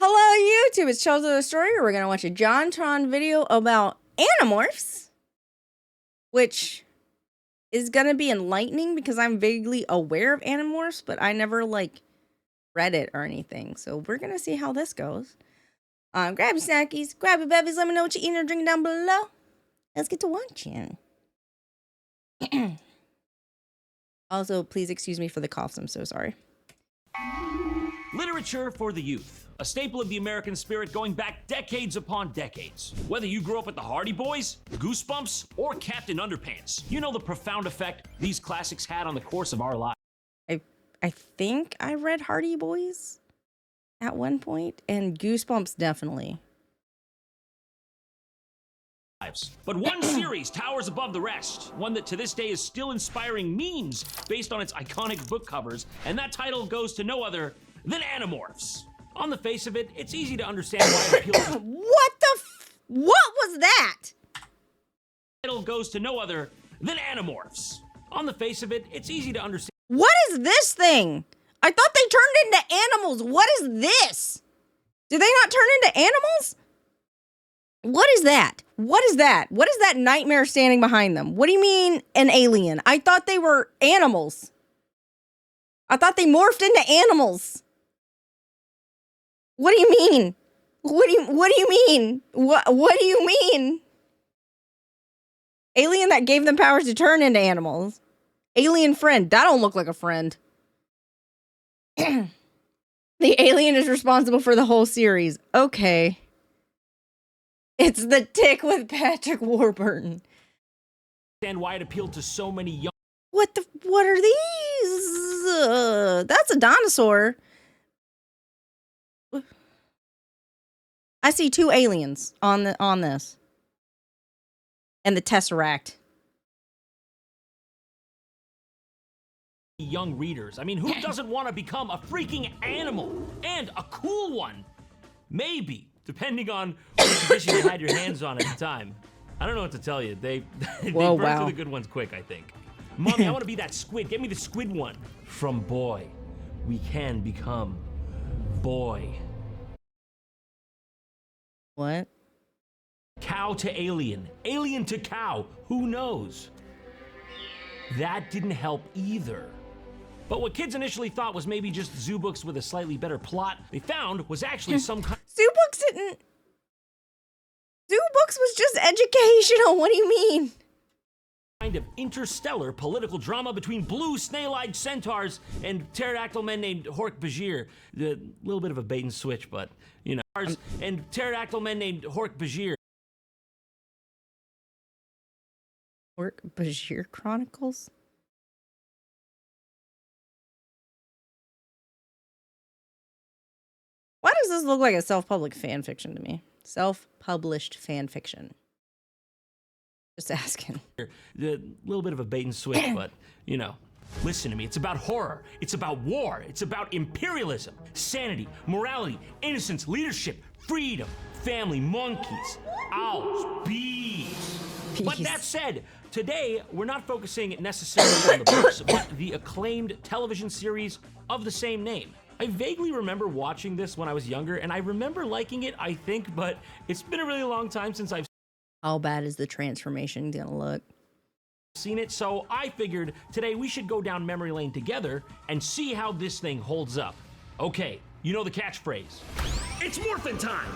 Hello YouTube, it's Chelsea the Story. We're going to watch a JonTron video about Animorphs, which is going to be enlightening because I'm vaguely aware of Animorphs, but I never, read it or anything. So we're going to see how this goes. Grab your snackies, grab your bevies, let me know what you're eating or drinking down below. Let's get to watching. Also, please excuse me for the coughs, I'm so sorry. Literature for the youth, a staple of the American spirit going back decades upon decades. Whether you grew up with the Hardy Boys, Goosebumps, or Captain Underpants, you know the profound effect these classics had on the course of our lives. I think I read Hardy Boys at one point, and Goosebumps definitely. But one series towers above the rest, one that to this day is still inspiring memes based on its iconic book covers, and that title goes to no other than Animorphs. On the face of it, it's easy to understand why it appeals to What was that? title goes to no other than Animorphs. On the face of it, it's easy to understand. What is this thing? I thought they turned into animals. What is this? Do they not turn into animals? What is that? What is that? What is that nightmare standing behind them? What do you mean an alien? I thought they were animals. I thought they morphed into animals. What do you mean? What do you mean? What do you mean? Alien that gave them powers to turn into animals. Alien friend. That don't look like a friend. The alien is responsible for the whole series. Okay. It's the Tick with Patrick Warburton. Understand why it appealed to so many young. What are these? That's a dinosaur. I see two aliens on this. And the Tesseract. Young readers. I mean, who doesn't want to become a freaking animal? And a cool one. Maybe, depending on which edition you had your hands on at the time. I don't know what to tell you. They burn through the good ones quick, I think. Mommy, I want to be that squid. Get me the squid one. From boy, we can become boy. What? Cow to alien. Alien to cow. Who knows? That didn't help either. But what kids initially thought was maybe just zoo books with a slightly better plot, they found was actually some kind. Zoo books didn't. Zoo books was just educational. What do you mean? Kind of interstellar political drama between blue snail-eyed centaurs and pterodactyl men named Hork-Bajir. A little bit of a bait and switch, but, you know. And pterodactyl men named Hork-Bajir. Hork-Bajir Chronicles? Why does this look like a self-published fan fiction to me? Self-published fan fiction. Just asking. A little bit of a bait and switch, but, you know. Listen to me, it's about horror, it's about war, it's about imperialism, sanity, morality, innocence, leadership, freedom, family, monkeys, owls, bees. But that said, today we're not focusing necessarily on the books, but the acclaimed television series of the same name. I vaguely remember watching this when I was younger, and I remember liking it, I think, but it's been a really long time since I've How bad is the transformation gonna look? Seen it, so I figured today we should go down memory lane together and see how this thing holds up. Okay, you know the catchphrase. It's morphin' time!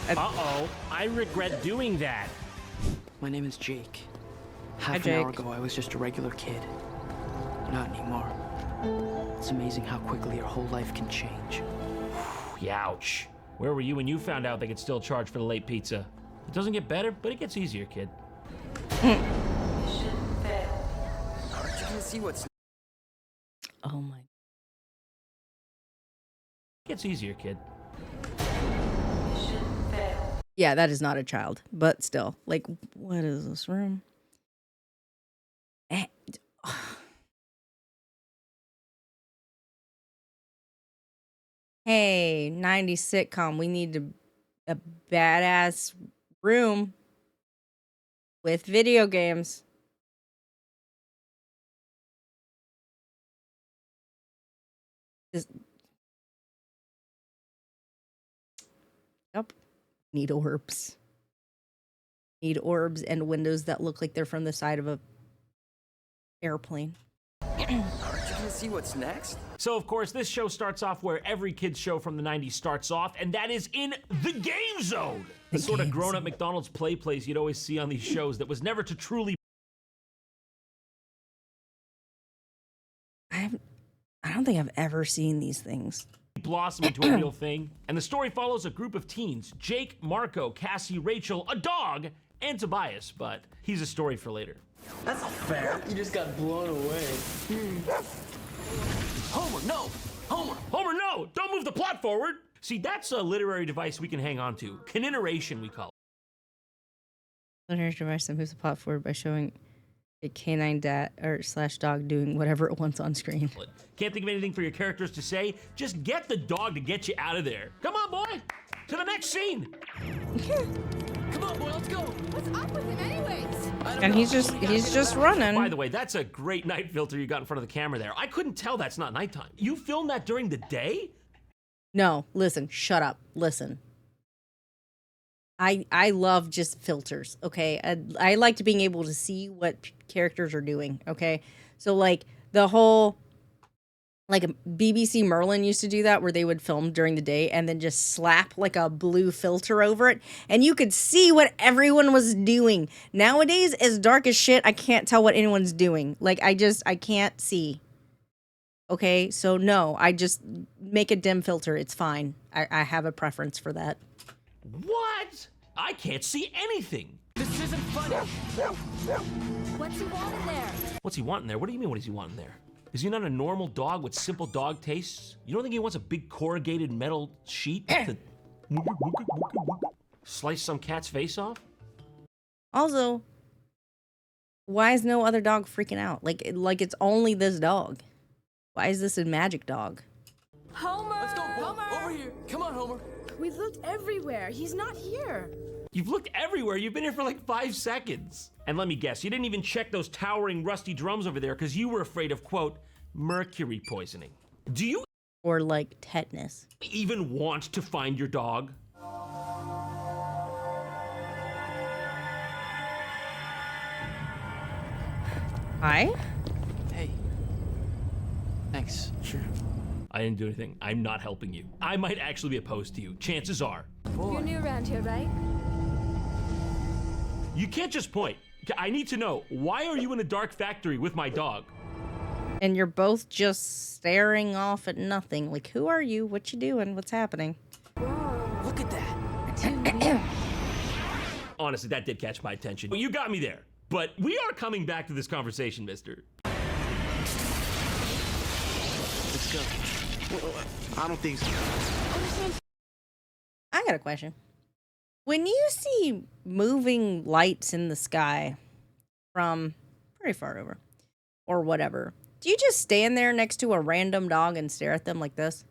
Uh-oh, I regret doing that. My name is Jake. Half an hour ago, I was just a regular kid. Not anymore. It's amazing how quickly your whole life can change. Ouch. Where were you when you found out they could still charge for the late pizza? It doesn't get better, but it gets easier, kid. Mission failed. Aren't you gonna see what's... Oh my. It gets easier, kid. Mission failed. Yeah, that is not a child, but still. Like, what is this room? Hey, 90s sitcom. We need a badass room with video games. Need orbs. Need orbs and windows that look like they're from the side of a airplane. Aren't you gonna see what's next? So, of course, this show starts off where every kid's show from the 90s starts off, and that is in the Game Zone. The sort of grown-up McDonald's play place you'd always see on these shows that was never to truly... I don't think I've ever seen these things. blossom into a real thing. And the story follows a group of teens, Jake, Marco, Cassie, Rachel, a dog, and Tobias, but he's a story for later. That's not fair. You just got blown away. Homer, no! Homer! Homer, no! Don't move the plot forward! See, that's a literary device we can hang on to. Coniteration, we call it. Literary device that moves the plot forward by showing a canine slash dog doing whatever it wants on screen. Can't think of anything for your characters to say? Just get the dog to get you out of there. Come on, boy! To the next scene! Come on, boy, let's go! What's up with him anyways? And he's just running. By the way, that's a great night filter you got in front of the camera there. I couldn't tell that's not nighttime. You filmed that during the day? No, listen, shut up. Listen. I love just filters, okay? I like being able to see what characters are doing, okay? So, like, the whole, like, BBC Merlin used to do that, where they would film during the day and then just slap, like, a blue filter over it, and you could see what everyone was doing. Nowadays, it's dark as shit. I can't tell what anyone's doing. Like, I can't see. Okay, so no, I just make a dim filter. It's fine. I have a preference for that. What? I can't see anything. This isn't funny! What's he want in there? What's he want in there? What do you mean, what does he want in there? Is he not a normal dog with simple dog tastes? You don't think he wants a big corrugated metal sheet to slice some cat's face off? Also, why is no other dog freaking out? Like it's only this dog. Why is this a magic dog? Homer! Let's go, Homer! Over here! Come on, Homer! We've looked everywhere. He's not here. You've looked everywhere. You've been here for like 5 seconds. And let me guess, you didn't even check those towering rusty drums over there because you were afraid of, quote, mercury poisoning. Do you Or like tetanus. even want to find your dog? Hi? Hey. Thanks. Sure. I didn't do anything. I'm not helping you. I might actually be opposed to you. Chances are. You're new around here, right? You can't just point. I need to know, why are you in a dark factory with my dog? And you're both just staring off at nothing. Like, who are you? What you doing? What's happening? Look at that! Honestly, that did catch my attention. Well, you got me there. But we are coming back to this conversation, mister. Let's go. I don't think so. I got a question. When you see moving lights in the sky from pretty far over or whatever, do you just stand there next to a random dog and stare at them like this?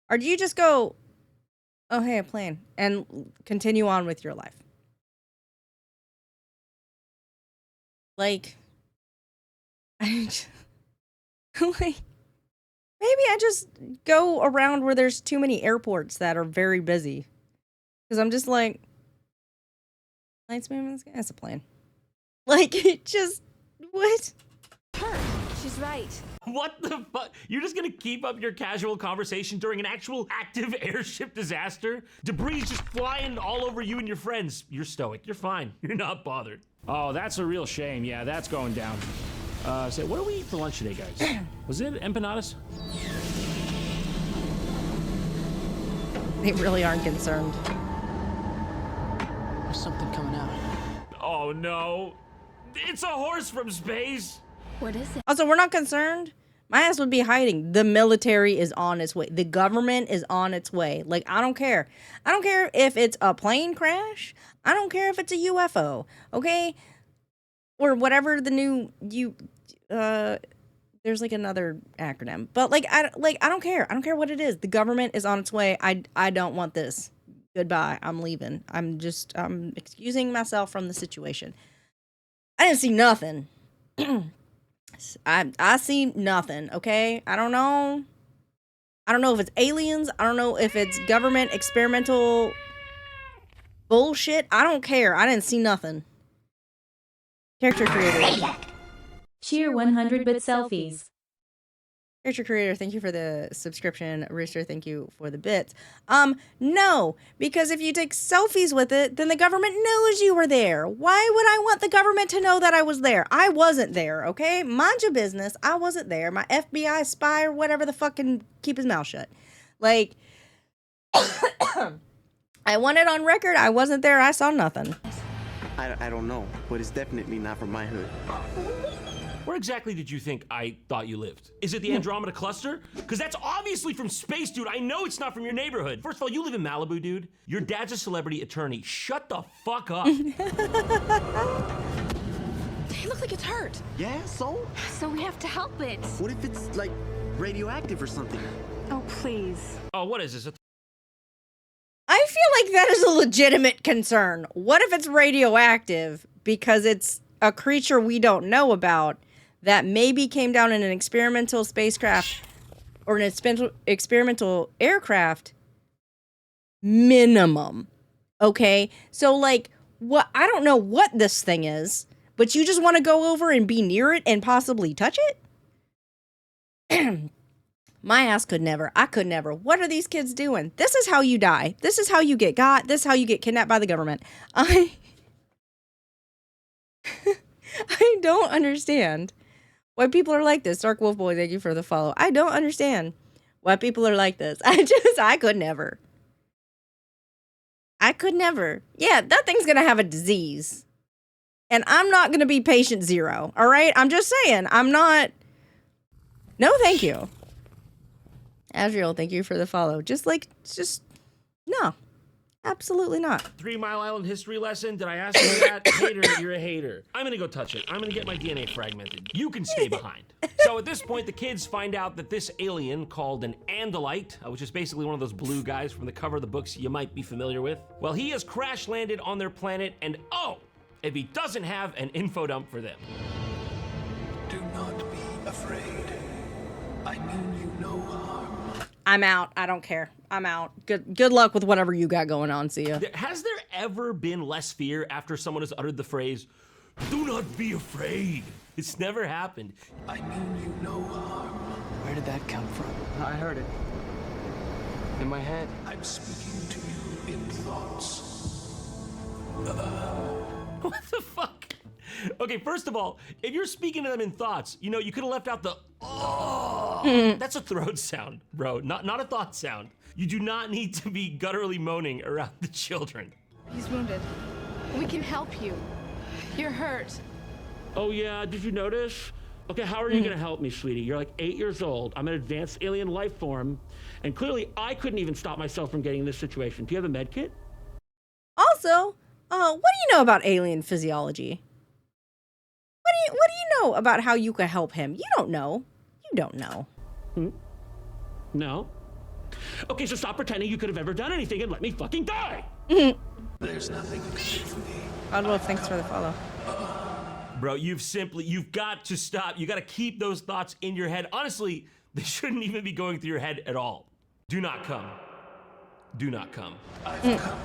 Or do you just go, oh, hey, a plane, and continue on with your life? Like, like, maybe I just go around where there's too many airports that are very busy. Because I'm just like, lights moving in the sky, that's a plane. Like, it just, what? Her. She's right. What the fuck? You're just gonna keep up your casual conversation during an actual active airship disaster? Debris just flying all over you and your friends. You're stoic. You're fine. You're not bothered. Oh, that's a real shame. Yeah, that's going down. So what do we eat for lunch today, guys? Was it empanadas? They really aren't concerned. There's something coming out. Oh no. It's a horse from space. What is it? Also, we're not concerned. My ass would be hiding. The military is on its way. The government is on its way. Like, I don't care. I don't care if it's a plane crash. I don't care if it's a UFO. Okay? Or whatever the new there's like another acronym. But I don't care. I don't care what it is. The government is on its way. I don't want this. Goodbye. I'm leaving. I'm excusing myself from the situation. I didn't see nothing. I see nothing, okay? I don't know I don't know if it's aliens. I don't know if it's government experimental bullshit. I don't care. I didn't see nothing. Character creator. Cheer 100-bit selfies. Character creator, thank you for the subscription. Rooster, thank you for the bits. No, because if you take selfies with it, then the government knows you were there. Why would I want the government to know that I was there? I wasn't there, okay? Mind your business. I wasn't there. My FBI spy or whatever the fuck can keep his mouth shut. Like, I want it on record. I wasn't there. I saw nothing. I don't know, but it's definitely not from my hood. Where exactly did you think I thought you lived? Is it the Andromeda Cluster? Because that's obviously from space, dude. I know it's not from your neighborhood. First of all, you live in Malibu, dude. Your dad's a celebrity attorney. Shut the fuck up. He looks like it's hurt. Yeah, so? So we have to help it. What if it's, like, radioactive or something? Oh, please. Oh, what is this? I feel like that is a legitimate concern. What if it's radioactive because it's a creature we don't know about that maybe came down in an experimental spacecraft or an experimental aircraft minimum? Okay, so like, what? I don't know what this thing is, but you just want to go over and be near it and possibly touch it? My ass could never. I could never. What are these kids doing? This is how you die. This is how you get got. This is how you get kidnapped by the government. I don't understand why people are like this. Dark Wolf Boy, thank you for the follow. I don't understand why people are like this. I could never. I could never. Yeah, that thing's gonna have a disease. And I'm not gonna be patient zero. All right? I'm just saying. I'm not. No, thank you. Asriel, thank you for the follow. Just no. Absolutely not. 3 Mile Island history lesson? Did I ask you that? Hater, you're a hater. I'm gonna go touch it. I'm gonna get my DNA fragmented. You can stay behind. So at this point, the kids find out that this alien called an Andalite, which is basically one of those blue guys from the cover of the books you might be familiar with, well, he has crash landed on their planet, and oh, if he doesn't have an info dump for them. Do not be afraid. I mean you no harm. I'm out. I don't care. I'm out. Good luck with whatever you got going on. See ya. Has there ever been less fear after someone has uttered the phrase, "Do not be afraid"? It's never happened. I mean you no harm. Where did that come from? I heard it. In my head. I'm speaking to you in thoughts. What the fuck? Okay, first of all, if you're speaking to them in thoughts, you know, you could have left out the oh. That's a throat sound, bro, not a thought sound. You do not need to be gutturally moaning around the children. He's wounded. We can help you. You're hurt. Oh yeah, did you notice? Okay, how are you gonna help me, sweetie? You're like 8 years old. I'm an advanced alien life form, and clearly I couldn't even stop myself from getting in this situation. Do you have a med kit? Also, what do you know about alien physiology? What do you know about how you could help him? You don't know. You don't know. No? Okay, so stop pretending you could have ever done anything and let me fucking die! There's nothing to do me. Godwolf, thanks for the follow. Bro, you've got to stop. You got to keep those thoughts in your head. Honestly, they shouldn't even be going through your head at all. Do not come. Do not come. I've come.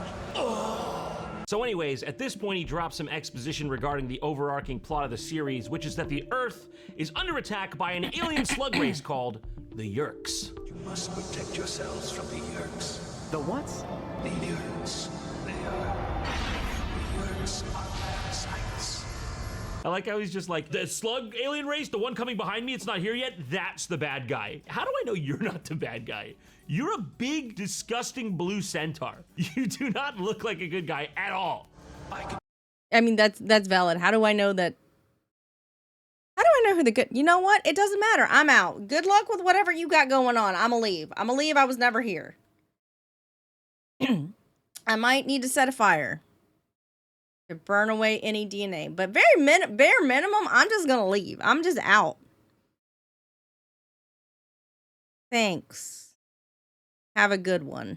So anyways, at this point, he drops some exposition regarding the overarching plot of the series, which is that the Earth is under attack by an alien slug race called the Yeerks. You must protect yourselves from the Yeerks. The what? The Yeerks. The Yeerks are parasites. I like how he's just like, the slug alien race, the one coming behind me, it's not here yet, that's the bad guy. How do I know you're not the bad guy? You're a big, disgusting blue centaur. You do not look like a good guy at all. I mean, that's valid. How do I know that? How do I know who the good? You know what? It doesn't matter. I'm out. Good luck with whatever you got going on. I'ma leave. I was never here. I might need to set a fire to burn away any DNA, but bare minimum, I'm just gonna leave. I'm just out. Thanks. Have a good one.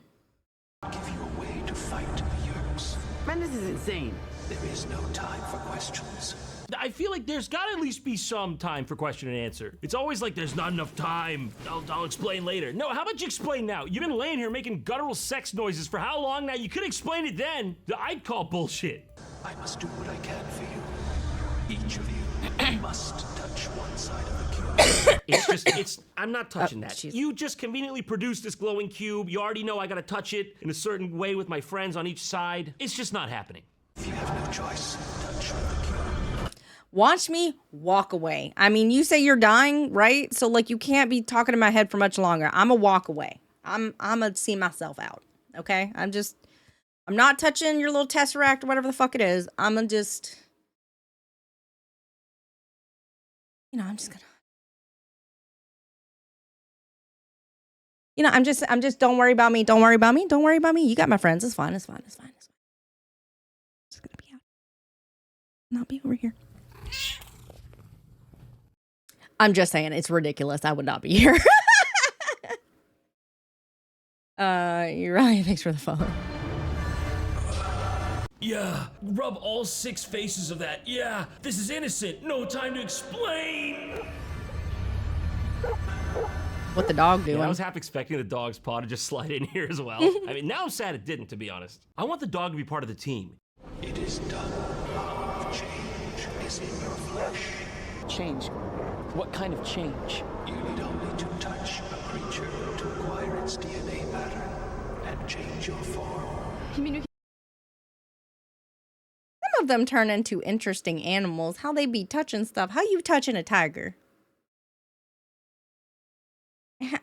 Give you a way to fight the Yeerks. Man, this is insane. There is no time for questions. I feel like there's gotta at least be some time for question and answer. It's always like there's not enough time. I'll explain later. No, how about you explain now? You've been laying here making guttural sex noises for how long now? You could explain it then. I'd call bullshit. I must do what I can for you. Each of you must touch one side of the cube. I'm not touching that. Jeez. You just conveniently produced this glowing cube. You already know I gotta touch it in a certain way with my friends on each side. It's just not happening. If you have no choice, touch the cube. Watch me walk away. I mean, you say you're dying, right? So like you can't be talking in my head for much longer. I'm a walk away. I'm gonna see myself out. Okay? I'm not touching your little tesseract or whatever the fuck it is. I'm gonna just, I'm just gonna, I'm just, don't worry about me. Don't worry about me. Don't worry about me. You got my friends. It's fine. It's fine. It's fine. It's fine. I'm just gonna be out. Not be over here. I'm just saying, it's ridiculous. I would not be here. You're right. Thanks for the follow. Yeah, rub all 6 faces of that. Yeah, this is innocent. No time to explain. What the dog doing? Yeah, I was half expecting the dog's paw to just slide in here as well. I mean, now I'm sad it didn't, to be honest. I want the dog to be part of the team. It is done. Power of change is in your flesh. Change? What kind of change? You need only to touch a creature to acquire its DNA pattern and change your form. You mean Some of them turn into interesting animals. How they be touching stuff. How you touching a tiger?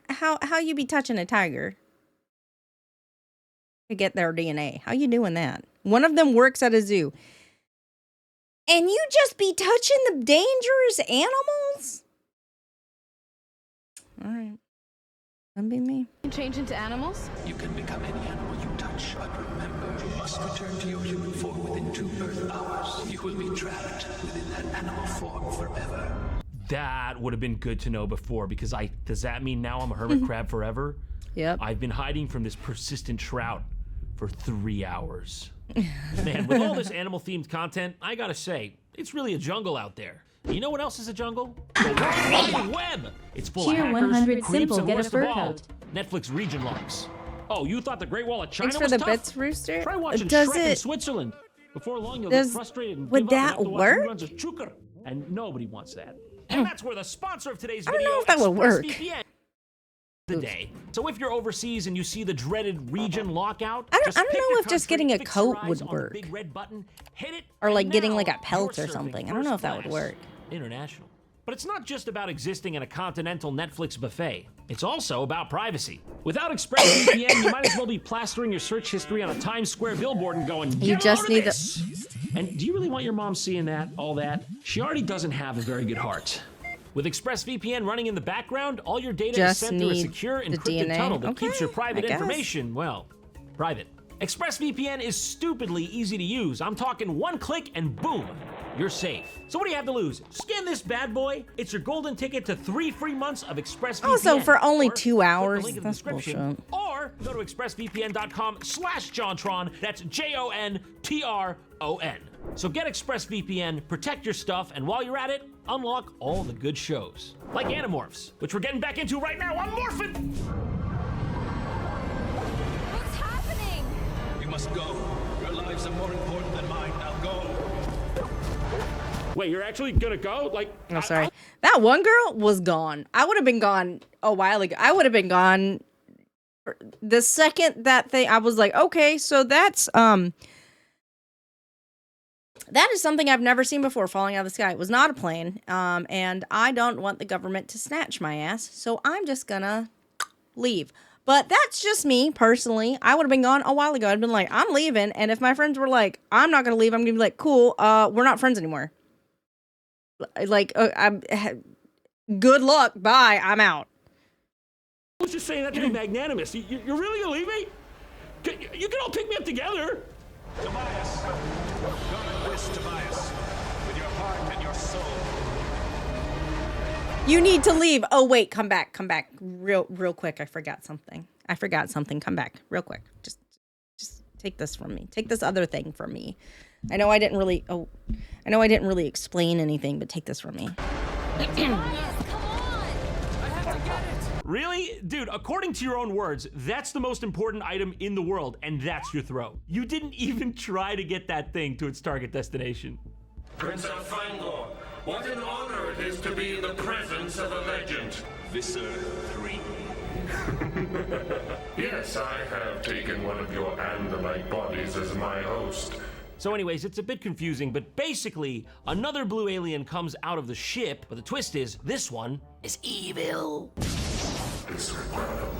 How you be touching a tiger to get their DNA? How you doing that? One of them works at a zoo. And you just be touching the dangerous animals? All right. That'd be me. you can change into animals? You can become any animal you touch, but remember, you must return to your human form within 2 Earth hours. You will be trapped within that animal form forever. That would have been good to know before, because does that mean now I'm a hermit crab forever? Yep. I've been hiding from this persistent trout for 3 hours. Man, with all this animal-themed content, I gotta say, it's really a jungle out there. You know what else is a jungle? The World Wide Web! It's full Cheer of hackers, 100 creeps, simple, and get a worst of fur all, coat. Netflix region locks. Oh, you thought the Great Wall of China Thanks for was the tough? bits, Rooster. Try watching Does Shrek in it? Switzerland. Before long, you'll Does- get frustrated and would give up and that have to watch work? reruns of Chuker. And nobody wants that. And that's where the sponsor of today's I don't video, know if that would work. ExpressVPN, the day. So if you're overseas and you see the dreaded region lockout, I don't just pick know your if just country, getting a fix your coat eyes would on the work. big red button, hit it, Or like and getting now like a pelt you're or something. surfing I don't know if first that would class. work. International. But it's not just about existing in a continental Netflix buffet. It's also about privacy. Without ExpressVPN, you might as well be plastering your search history on a Times Square billboard and going, You "Get just a load of need to- this." And do you really want your mom seeing that, all that? She already doesn't have a very good heart. With ExpressVPN running in the background, all your data Just is sent through a need secure the encrypted DNA. tunnel that keeps your Okay, private I guess. information, well, private. ExpressVPN is stupidly easy to use. I'm talking 1 click and boom, you're safe. So what do you have to lose? Scan this bad boy. It's your golden ticket to 3 free months of ExpressVPN. Also, for only Or 2 click the hours, link in the that's description. bullshit. Or go to expressvpn.com/JonTron. That's JonTron. So get ExpressVPN, protect your stuff, and while you're at it, unlock all the good shows. Like Animorphs, which we're getting back into right now. I'm morphing! What's happening? You must go. Your lives are more important than mine. Now go. Wait, you're actually gonna go? Like, Oh, sorry. That one girl was gone. I would have been gone a while ago. I would have been gone the second that thing. I was like, okay, so that's that is something I've never seen before falling out of the sky. It was not a plane. And I don't want the government to snatch my ass, so I'm just gonna leave. But that's just me personally. I would have been gone a while ago. I'd been like, I'm leaving. And if my friends were like, I'm not gonna leave, I'm gonna be like, cool, we're not friends anymore. Like, good luck, bye, I'm out. I was just saying that to be magnanimous. You're really gonna leave me? You can all pick me up together. Tobias. Go with this, Tobias. With your heart and your soul. You need to leave. Oh wait, come back, real quick. I forgot something. Come back, real quick. Just take this from me. Take this other thing from me. I know I didn't really explain anything, but take this from me. Really? Dude, according to your own words, that's the most important item in the world, and that's your throw. You didn't even try to get that thing to its target destination. Prince of Fangor, what an honor it is to be in the presence of a legend. Visser 3. Yes, I have taken one of your Andalite bodies as my host. So anyways, it's a bit confusing, but basically, another blue alien comes out of the ship, but the twist is, this one is evil. This world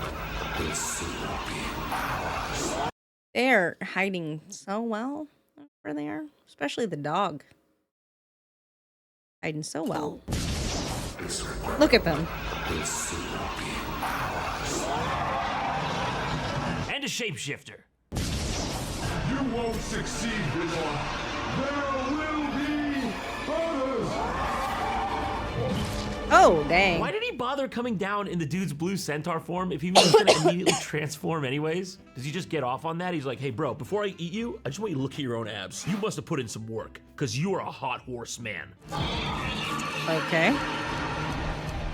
will soon be ours. They're hiding so well over there, especially the dog. Hiding so well. Look at them. Will soon be ours. And a shapeshifter. You won't succeed, Vizor. There will be others. Oh, dang. Why did he bother coming down in the dude's blue centaur form if he was gonna immediately transform anyways? Does he just get off on that? He's like, hey bro, before I eat you, I just want you to look at your own abs. You must have put in some work, because you are a hot horse man. Okay.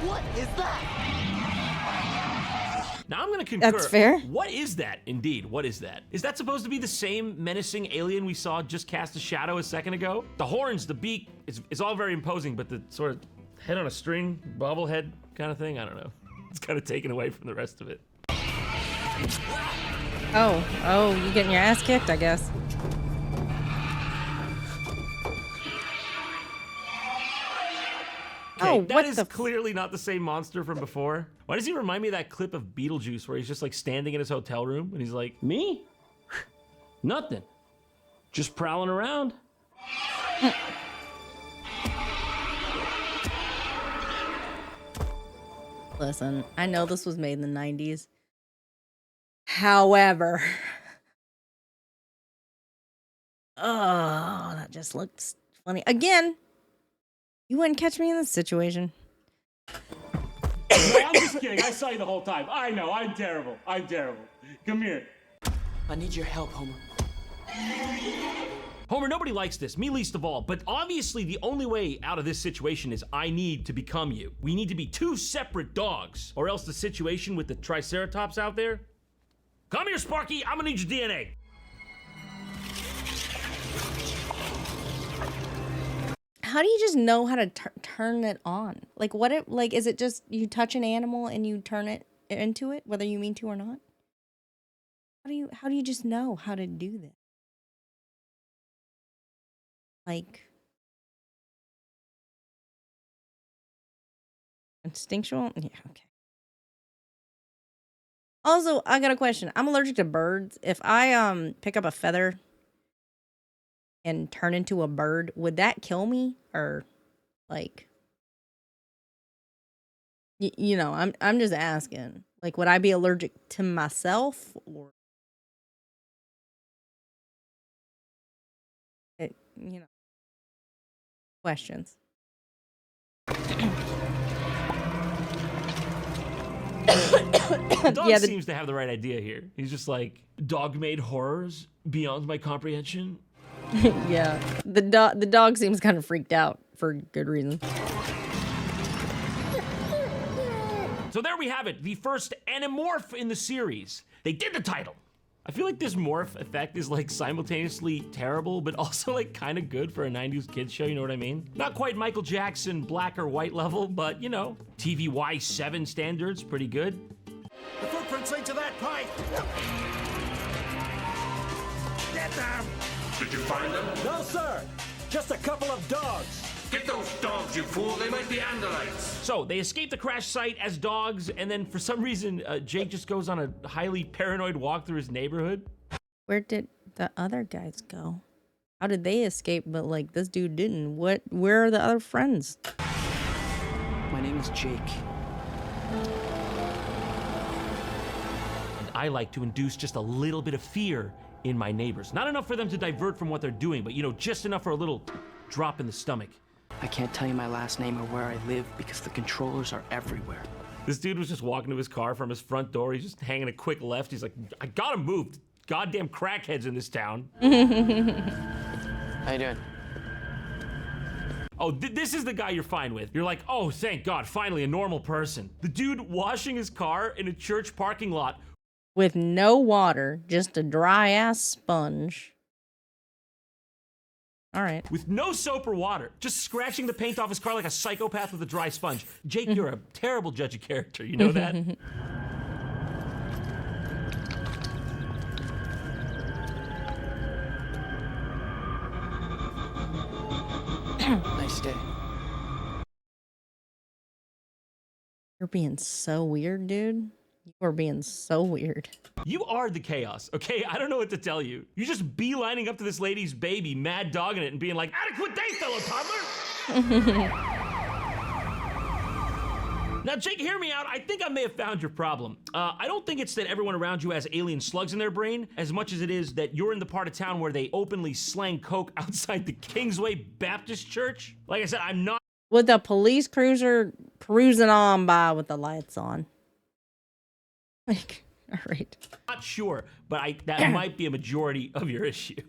What is that? Now I'm gonna concur. That's fair. What is that? Indeed, what is that? Is that supposed to be the same menacing alien we saw just cast a shadow a second ago? The horns, the beak, it's all very imposing, but the sort of head on a string, bobblehead kind of thing, I don't know. It's kind of taken away from the rest of it. Oh, you getting your ass kicked, I guess. Okay, Oh, that what is the clearly not the same monster from before. Why does he remind me of that clip of Beetlejuice where he's just like standing in his hotel room and he's like, Me? Nothing. Just prowling around. Listen, I know this was made in the 90s. However, oh, that just looks funny. Again, you wouldn't catch me in this situation. I'm just kidding. I saw you the whole time. I know. I'm terrible. I'm terrible. Come here. I need your help, Homer. Homer, nobody likes this, me least of all, but obviously the only way out of this situation is I need to become you. We need to be two separate dogs, or else the situation with the Triceratops out there. Come here, Sparky, I'm gonna need your DNA. How do you just know how to turn it on? Like, what it, like, is it just you touch an animal and you turn it into it, whether you mean to or not? How do you just know how to do this? Like, instinctual? Yeah, okay. Also, I got a question. I'm allergic to birds. If I pick up a feather and turn into a bird, would that kill me? Or like, you know, I'm just asking. Like, would I be allergic to myself, or it, you know, questions. The dog Yeah, seems to have the right idea here. He's just like, dog-made horrors beyond my comprehension. Yeah, the dog seems kind of freaked out for good reason. So there we have it, the first Animorph in the series. They did the title. I feel like this morph effect is like simultaneously terrible, but also like kind of good for a 90s kids show, you know what I mean? Not quite Michael Jackson black or white level, but you know, TVY 7 standards, pretty good. The footprints lead to that pipe. Get them! Did you find them? No, sir. Just a couple of dogs. Get those dogs, you fool! They might be Andalites. So they escape the crash site as dogs, and then for some reason, Jake just goes on a highly paranoid walk through his neighborhood. Where did the other guys go? How did they escape? But like this dude didn't. Where are the other friends? My name is Jake. And I like to induce just a little bit of fear in my neighbors. Not enough for them to divert from what they're doing, but you know, just enough for a little drop in the stomach. I can't tell you my last name or where I live because the controllers are everywhere. This dude was just walking to his car from his front door. He's just hanging a quick left. He's like, I gotta move. Goddamn crackheads in this town. How you doing? Oh, this is the guy you're fine with. You're like, oh, thank God, finally a normal person. The dude washing his car in a church parking lot. With no water, just a dry-ass sponge. All right. With no soap or water, just scratching the paint off his car like a psychopath with a dry sponge. Jake, you're a terrible judge of character, you know that? Nice day. You're being so weird, dude. You are being so weird. You are the chaos, okay? I don't know what to tell you. You're just beelining up to this lady's baby, mad dogging it, and being like, adequate day, fellow toddler! Now, Jake, hear me out. I think I may have found your problem. I don't think it's that everyone around you has alien slugs in their brain, as much as it is that you're in the part of town where they openly slang coke outside the Kingsway Baptist Church. Like I said, I'm not... With a police cruiser cruising on by with the lights on. Like, all right. Not sure, but that might be a majority of your issue.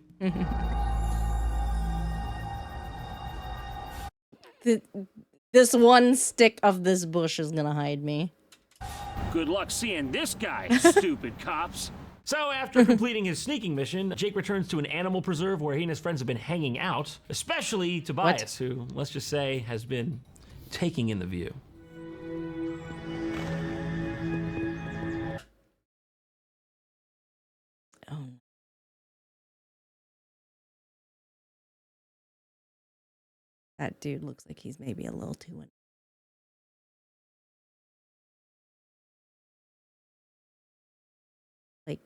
This one stick of this bush is gonna hide me. Good luck seeing this guy, stupid cops. So after completing his sneaking mission, Jake returns to an animal preserve where he and his friends have been hanging out, especially Tobias, who, let's just say, has been taking in the view. Oh. That dude looks like he's maybe a little too in. Like,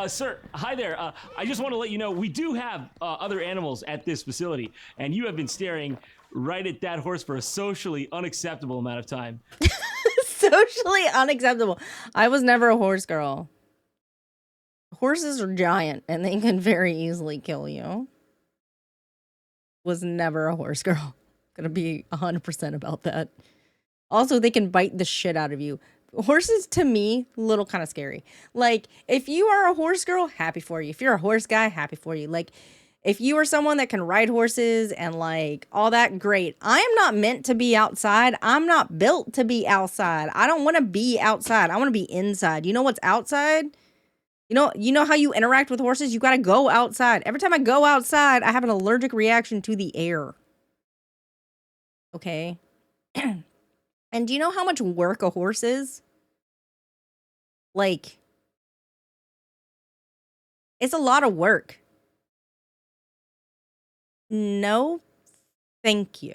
Sir, hi there. I just want to let you know we do have other animals at this facility, and you have been staring right at that horse for a socially unacceptable amount of time. socially unacceptable. I was never a horse girl. Horses are giant, and they can very easily kill you. Was never a horse girl. Gonna be 100% about that. Also, they can bite the shit out of you. Horses, to me, little kind of scary. Like, if you are a horse girl, happy for you. If you're a horse guy, happy for you. Like, if you are someone that can ride horses and, like, all that, great. I am not meant to be outside. I'm not built to be outside. I don't want to be outside. I want to be inside. You know what's outside? You know how you interact with horses? You got to go outside. Every time I go outside, I have an allergic reaction to the air. Okay? And do you know how much work a horse is? Like, it's a lot of work. No, thank you.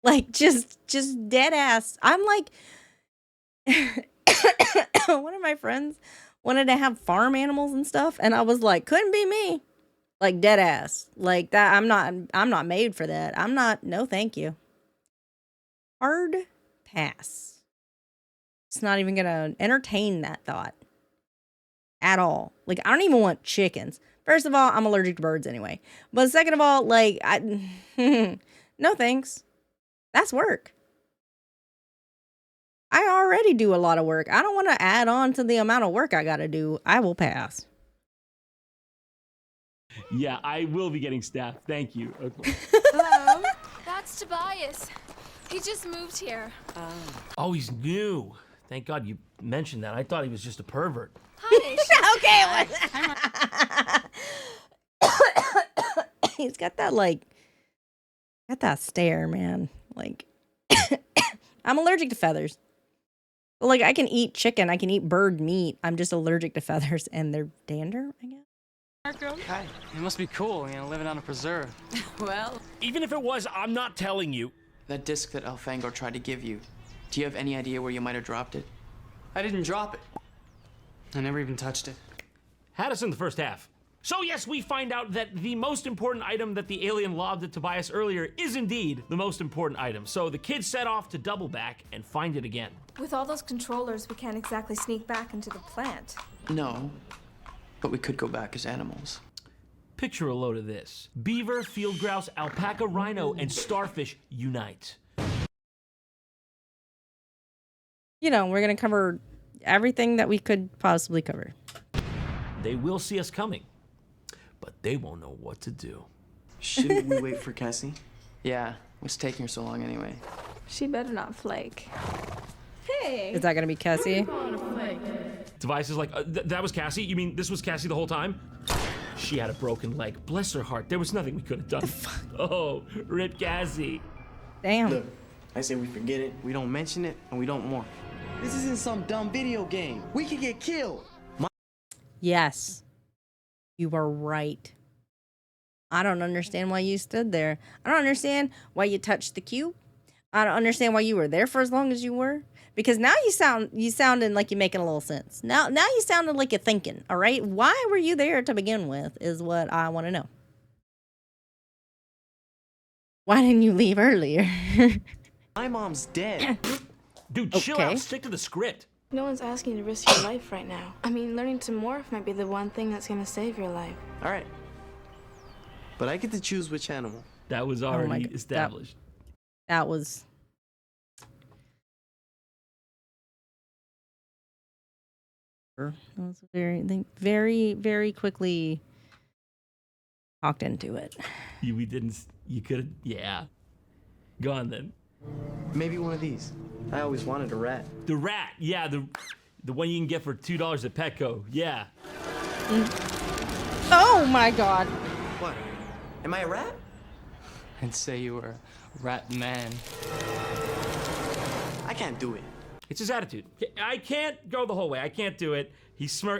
Like, just dead ass. I'm like, one of my friends wanted to have farm animals and stuff, and I was like, couldn't be me. Like, dead ass. Like that. I'm not made for that. No, thank you. Hard pass. It's not even gonna entertain that thought at all. Like, I don't even want chickens. First of all, I'm allergic to birds anyway. But second of all, like, no thanks. That's work. I already do a lot of work. I don't want to add on to the amount of work I gotta do. I will pass. Yeah, I will be getting staffed. Thank you. Okay. Hello? That's Tobias. He just moved here. Oh, he's new. Thank God you mentioned that. I thought he was just a pervert. Hi. Okay. He's got that stare, man. Like, I'm allergic to feathers. Well, like, I can eat chicken, I can eat bird meat. I'm just allergic to feathers and their dander, I guess. Hi. It must be cool, living on a preserve. Well, Even if it was, I'm not telling you. That disc that Elfangor tried to give you, do you have any idea where you might have dropped it? I didn't drop it. I never even touched it. Had us in the first half. So yes, we find out that the most important item that the alien lobbed at Tobias earlier is indeed the most important item. So the kids set off to double back and find it again. with all those controllers, we can't exactly sneak back into the plant. No, but we could go back as animals. Picture a load of this. Beaver, field grouse, alpaca, rhino, and starfish unite. You know, we're going to cover everything that we could possibly cover. They will see us coming, but they won't know what to do. Shouldn't we wait for Cassie? Yeah, what's taking her so long anyway? She better not flake. Hey! Is that going to be Cassie? Tobias is like, that was Cassie? You mean this was Cassie the whole time? She had a broken leg. Bless her heart. There was nothing we could have done. Oh, rip Cassie. Damn. Look, I say we forget it, we don't mention it, and we don't mourn. This isn't some dumb video game. We could get killed. Yes. You are right. I don't understand why you stood there. I don't understand why you touched the cube. I don't understand why you were there for as long as you were. Because now you sounded like you're making a little sense. Now you sounded like you're thinking, all right? Why were you there to begin with is what I want to know. Why didn't you leave earlier? My mom's dead. Dude, chill out. Stick to the script. No one's asking you to risk your life right now. I mean, learning to morph might be the one thing that's gonna save your life. All right. But I get to choose which animal. That was already established. That was... They very, very quickly talked into it. You could have, yeah. Go on then. Maybe one of these. I always wanted a rat. The rat, yeah, the one you can get for $2 at Petco, yeah. Oh my God. What? Am I a rat? I'd say you were a rat man. I can't do it. It's his attitude. I can't go the whole way. I can't do it.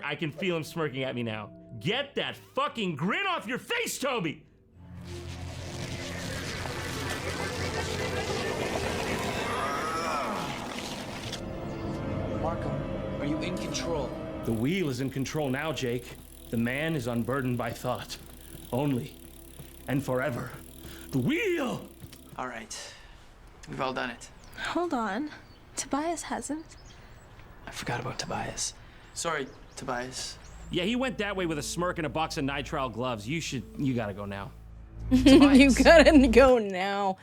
I can feel him smirking at me now. Get that fucking grin off your face, Toby! Marco, are you in control? The wheel is in control now, Jake. The man is unburdened by thought. Only and forever. The wheel! All right. We've all done it. Hold on. Tobias hasn't. I forgot about Tobias. Sorry, Tobias. Yeah, he went that way with a smirk and a box of nitrile gloves. You gotta go now. You gotta go now.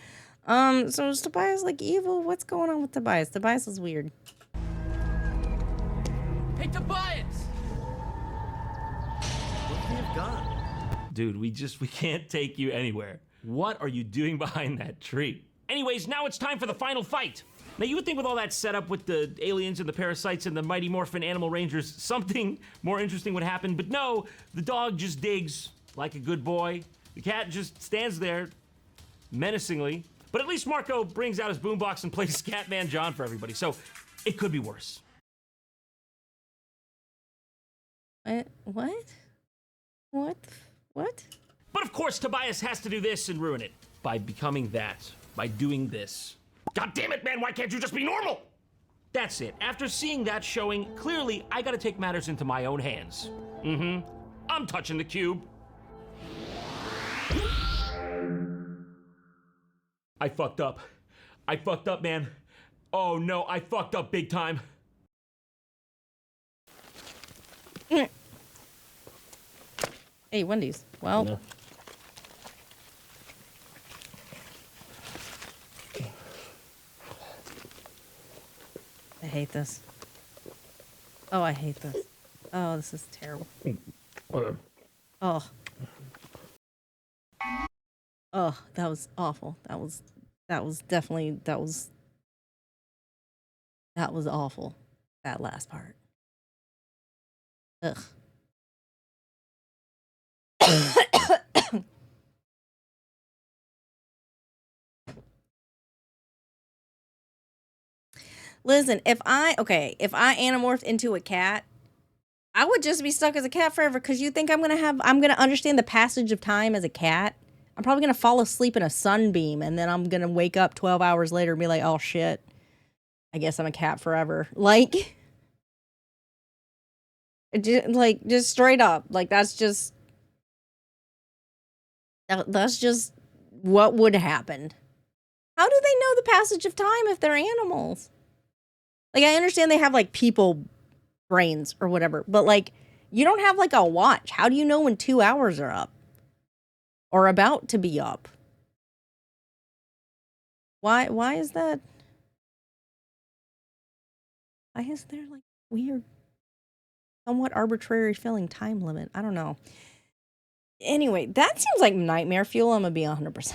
So is Tobias like evil? What's going on with Tobias? Tobias is weird. Hey, Tobias! Where could he have gone? Dude, we can't take you anywhere. What are you doing behind that tree? Anyways, now it's time for the final fight. Now, you would think with all that setup with the aliens and the parasites and the Mighty Morphin Animal Rangers, something more interesting would happen, but no, the dog just digs like a good boy. The cat just stands there menacingly, but at least Marco brings out his boombox and plays Scatman John for everybody, so it could be worse. What? But of course, Tobias has to do this and ruin it by becoming that, by doing this. God damn it, man, why can't you just be normal? That's it. After seeing that showing, clearly I gotta take matters into my own hands. I'm touching the cube. I fucked up. I fucked up, man. Oh no, I fucked up big time. Hey, Wendy's. Well. No. I hate this. Oh, I hate this. Oh, this is terrible. Oh. Oh, that was awful. That was awful. That last part. Ugh. Listen, if I animorphed into a cat, I would just be stuck as a cat forever, because you think I'm gonna understand the passage of time as a cat? I'm probably gonna fall asleep in a sunbeam, and then I'm gonna wake up 12 hours later and be like, oh shit, I guess I'm a cat forever. Like just straight up, like that's just what would happen. How do they know the passage of time if they're animals? Like, I understand they have, like, people brains or whatever, but, like, you don't have, like, a watch. How do you know when 2 hours are up? Or about to be up? Why is that? Why is there like weird, somewhat arbitrary feeling time limit? I don't know. Anyway, that seems like nightmare fuel. I'm gonna be 100%.